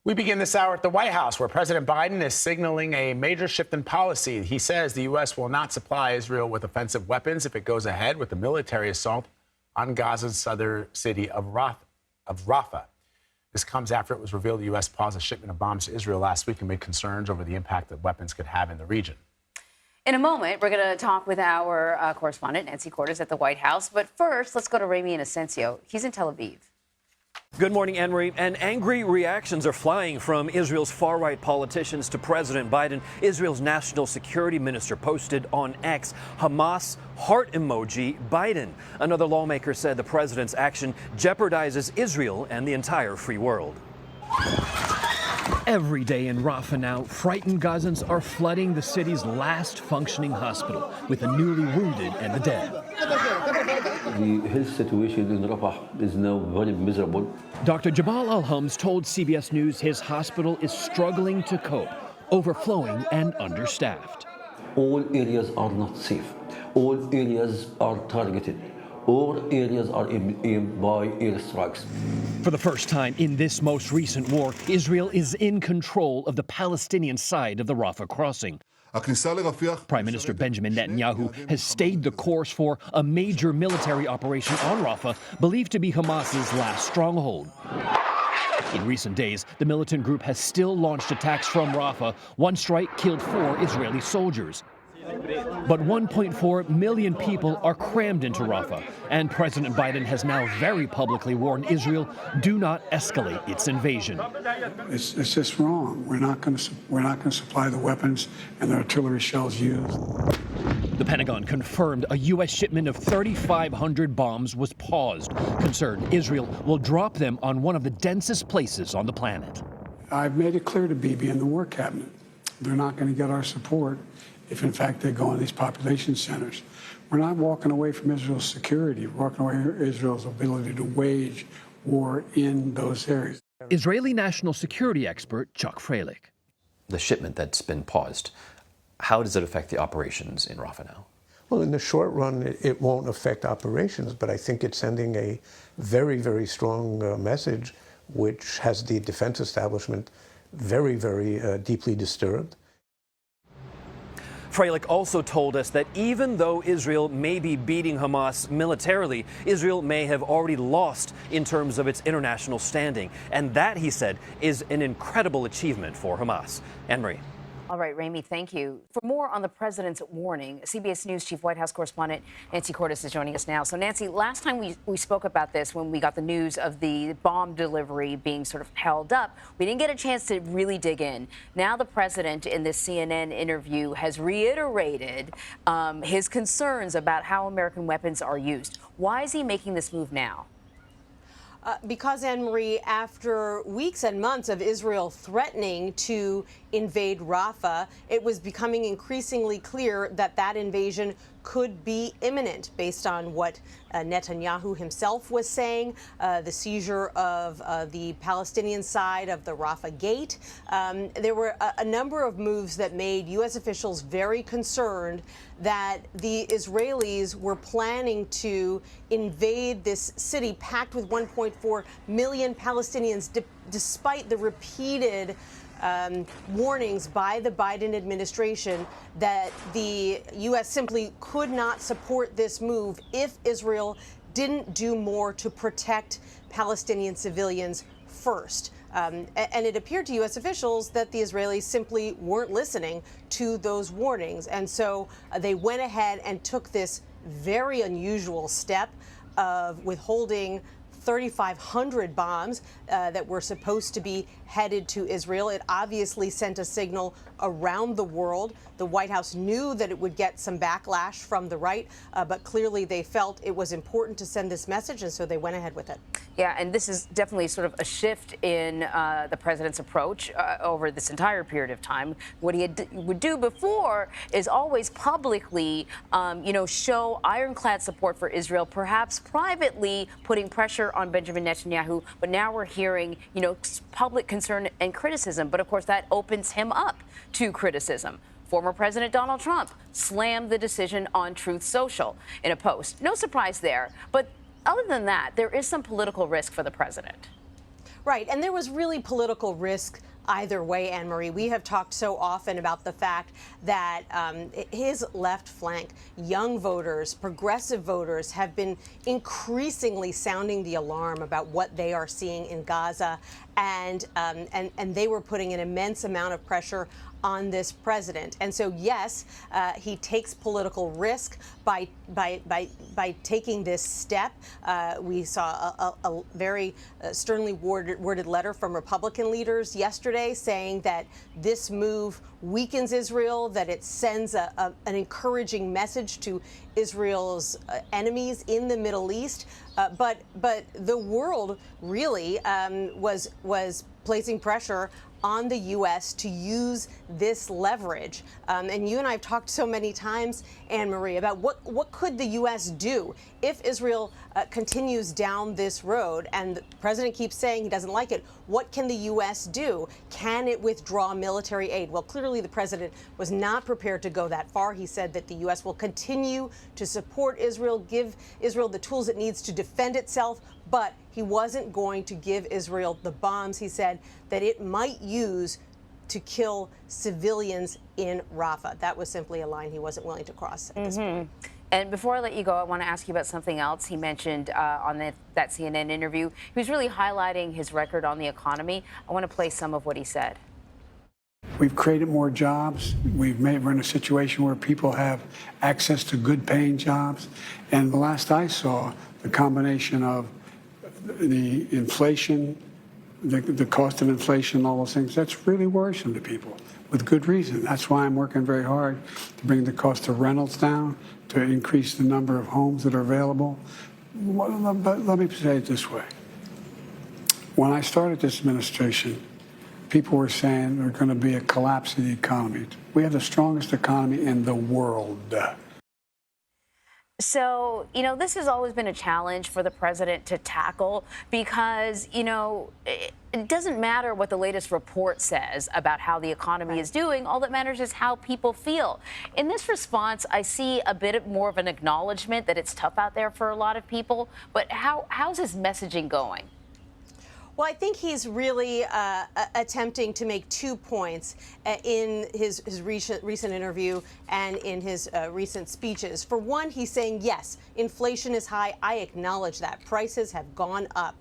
We begin this hour at the White House, where President Biden is signaling a major shift in policy. He says the U.S. will not supply Israel with offensive weapons if it goes ahead with the military assault on Gaza's southern city of Rafah. This comes after it was revealed the U.S. paused a shipment of bombs to Israel last week amid concerns over the impact that weapons could have in the region. In a moment, we're going to talk with our correspondent, Nancy Cordes, at the White House. But first, let's go to Ramy Inocencio. He's in Tel Aviv. Good morning, Anne-Marie. And angry reactions are flying from Israel's far-right politicians to President Biden. Israel's national security minister posted on X, Hamas heart emoji Biden. Another lawmaker said the president's action jeopardizes Israel and the entire free world. Every day in Rafah now, frightened Gazans are flooding the city's last functioning hospital with the newly wounded and the dead. The health situation in Rafah is now very miserable. Dr. Jabal Al-Hums told CBS News his hospital is struggling to cope, overflowing and understaffed. All areas are not safe. All areas are targeted. All areas are aimed by airstrikes. For the first time in this most recent war, Israel is in control of the Palestinian side of the Rafah crossing. Prime Minister Benjamin Netanyahu has stayed the course for a major military operation on Rafah, believed to be Hamas's last stronghold. In recent days, the militant group has still launched attacks from Rafah. One strike killed 4 Israeli soldiers. But 1.4 million people are crammed into Rafah, and President Biden has now very publicly warned Israel, do not escalate its invasion. It's just wrong. We're not going to supply the weapons and the artillery shells used. The Pentagon confirmed a U.S. shipment of 3,500 bombs was paused. Concerned Israel will drop them on one of the densest places on the planet. I've made it clear to Bibi and the War Cabinet, they're not going to get our support if, in fact, they go in these population centers. We're not walking away from Israel's security. We're walking away from Israel's ability to wage war in those areas. Israeli national security expert Chuck Freilich. The shipment that's been paused, how does it affect the operations in Rafah now? Well, in the short run, it won't affect operations, but I think it's sending a very, very strong message, which has the defense establishment very, very deeply disturbed. Freilich also told us that even though Israel may be beating Hamas militarily, Israel may have already lost in terms of its international standing. And that, he said, is an incredible achievement for Hamas. Anne-Marie. All right, Ramy, thank you. For more on the president's warning, CBS News Chief White House correspondent Nancy Cordes is joining us now. So, Nancy, last time we spoke about this when we got the news of the bomb delivery being sort of held up, we didn't get a chance to really dig in. Now the president in this CNN interview has reiterated his concerns about how American weapons are used. Why is he making this move now? Because, Anne-Marie, after weeks and months of Israel threatening to invade Rafah, it was becoming increasingly clear that that invasion could be imminent based on what Netanyahu himself was saying, the seizure of the Palestinian side of the Rafah gate. There were a number of moves that made U.S. officials very concerned that the Israelis were planning to invade this city packed with 1.4 million Palestinians, despite the repeated warnings by the Biden administration that the U.S. simply could not support this move if Israel didn't do more to protect Palestinian civilians first. And it appeared to U.S. officials that the Israelis simply weren't listening to those warnings. And so they went ahead and took this very unusual step of withholding 3,500 bombs that were supposed to be headed to Israel. It obviously sent a signal around the world. The White House knew that it would get some backlash from the right, but clearly they felt it was important to send this message, and so they went ahead with it. Yeah, and this is definitely sort of a shift in the president's approach over this entire period of time. What he would do before is always publicly, show ironclad support for Israel, perhaps privately putting pressure on Benjamin Netanyahu. But now we're hearing, public concern and criticism. But of course, that opens him up to criticism. Former President Donald Trump slammed the decision on Truth Social in a post. No surprise there. But other than that, there is some political risk for the president. Right, and there was really political risk either way, Anne-Marie. We have talked so often about the fact that his left flank, young voters, progressive voters, have been increasingly sounding the alarm about what they are seeing in Gaza, and they were putting an immense amount of pressure on this president. And so, yes, he takes political risk by taking this step. We saw a very sternly worded letter from Republican leaders yesterday saying that this move weakens Israel, that it sends an encouraging message to Israel's enemies in the Middle East. But the world really was placing pressure on the U.S. to use this leverage. And you and I have talked so many times, Anne-Marie, about what could the U.S. do if Israel continues down this road, and the president keeps saying he doesn't like it. What can the U.S. do? Can it withdraw military aid? Well, clearly the president was not prepared to go that far. He said that the U.S. will continue to support Israel, give Israel the tools it needs to defend itself, but he wasn't going to give Israel the bombs, he said, that it might use to kill civilians in Rafah. That was simply a line he wasn't willing to cross at this point. And before I let you go, I want to ask you about something else he mentioned on that CNN interview. He was really highlighting his record on the economy. I want to play some of what he said. We've created more jobs. We're in a situation where people have access to good-paying jobs. And the last I saw, the combination of the inflation, the cost of inflation, all those things, that's really worrisome to people with good reason. That's why I'm working very hard to bring the cost of rentals down, to increase the number of homes that are available. But let me say it this way. When I started this administration, people were saying there's going to be a collapse in the economy. We have the strongest economy in the world. So, this has always been a challenge for the president to tackle because, it doesn't matter what the latest report says about how the economy is doing. All that matters is how people feel. In this response, I see a bit more of an acknowledgement that it's tough out there for a lot of people. But how's his messaging going? Well, I think he's really attempting to make 2 points in his recent interview and in his recent speeches. For one, he's saying, yes, inflation is high. I acknowledge that. Prices have gone up.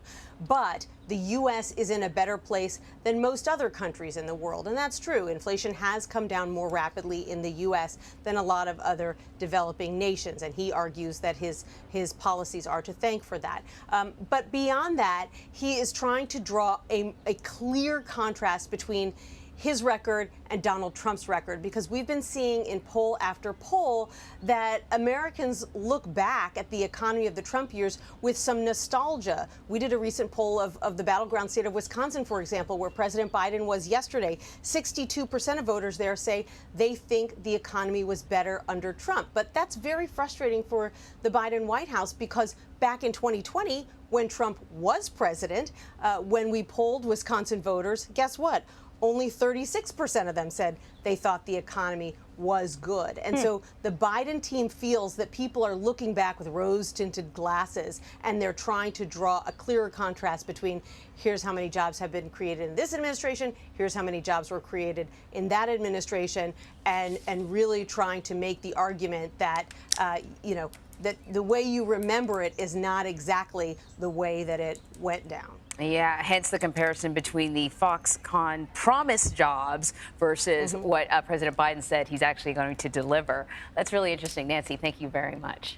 But the U.S. is in a better place than most other countries in the world. And that's true. Inflation has come down more rapidly in the U.S. than a lot of other developing nations. And he argues that his policies are to thank for that. But beyond that, he is trying to draw a clear contrast between his record and Donald Trump's record, because we've been seeing in poll after poll that Americans look back at the economy of the Trump years with some nostalgia. We did a recent poll of the battleground state of Wisconsin, for example, where President Biden was yesterday. 62% of voters there say they think the economy was better under Trump. But that's very frustrating for the Biden White House, because back in 2020, when Trump was president, when we polled Wisconsin voters, guess what? Only 36% of them said they thought the economy was good. And so the Biden team feels that people are looking back with rose-tinted glasses, and they're trying to draw a clearer contrast between here's how many jobs have been created in this administration, here's how many jobs were created in that administration, and really trying to make the argument that, that the way you remember it is not exactly the way that it went down. Yeah, hence the comparison between the Foxconn promised jobs versus what President Biden said he's actually going to deliver. That's really interesting. Nancy, thank you very much.